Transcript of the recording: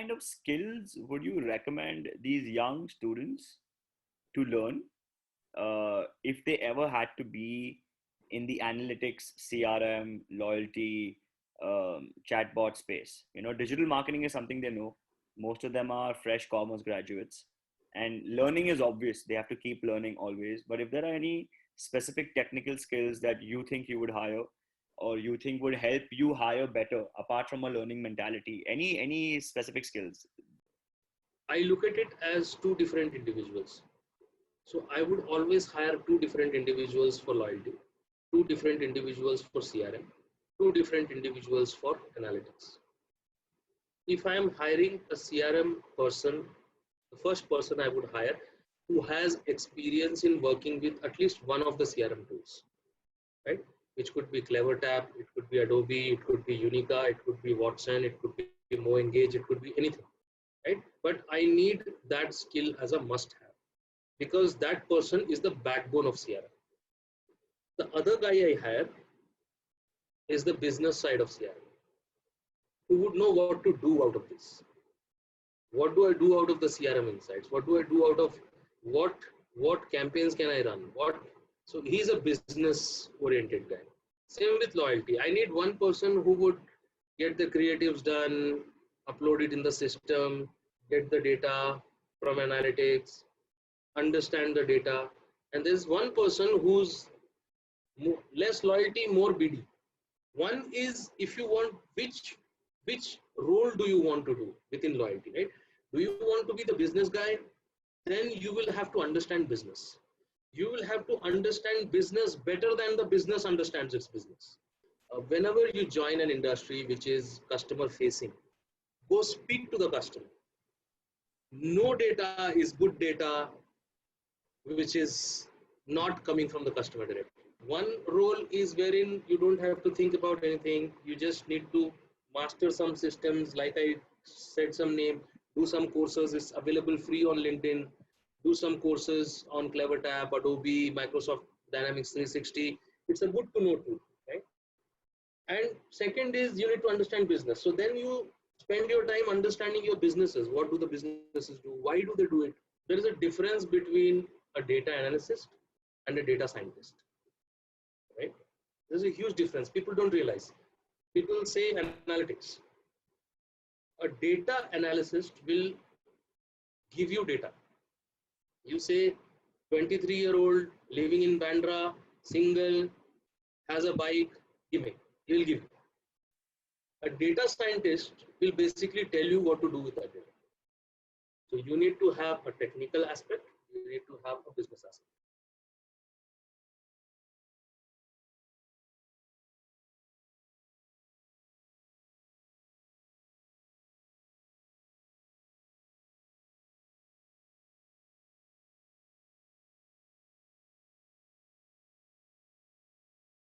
kind of skills would you recommend these young students to learn if they ever had to be in the analytics, CRM, loyalty, chatbot space? Digital marketing is something they know. Most of them are fresh commerce graduates, and learning is obvious. They have to keep learning always. But if there are any specific technical skills that you think you would hire, or you think would help you hire better, apart from a learning mentality, any specific skills? I look at it as two different individuals. So I would always hire two different individuals for loyalty, two different individuals for CRM, two different individuals for analytics. If I am hiring a CRM person, the first person I would hire who has experience in working with at least one of the CRM tools, right? Which could be CleverTap, it could be Adobe, it could be Unica, it could be Watson, it could be MoEngage, it could be anything, right? But I need that skill as a must-have because that person is the backbone of CRM. The other guy I hire is the business side of CRM, who would know what to do out of this. What do I do out of the CRM insights? What do I do out of what campaigns can I run? So he's a business oriented guy. Same with loyalty. I need one person who would get the creatives done, upload it in the system, get the data from analytics, understand the data. And there's one person who's less loyalty, more BD. One is if you want which role do you want to do within loyalty, right? Do you want to be the business guy? Then you will have to understand business. You will have to understand business better than the business understands its business. Whenever you join an industry which is customer facing, go speak to the customer. No data is good data which is not coming from the customer directly. One role is wherein you don't have to think about anything. You just need to master some systems, like I said some name, do some courses. It's available free on LinkedIn. Do some courses on CleverTap, Adobe, Microsoft Dynamics 360. It's a good to know tool, right? And second is you need to understand business. So then you spend your time understanding your businesses. What do the businesses do? Why do they do it? There is a difference between a data analyst and a data scientist, right? There's a huge difference. People don't realize. People say analytics. A data analyst will give you data. You say 23-year-old living in Bandra, single, has a bike, give me. He will give you. A data scientist will basically tell you what to do with that data. So you need to have a technical aspect, you need to have a business aspect.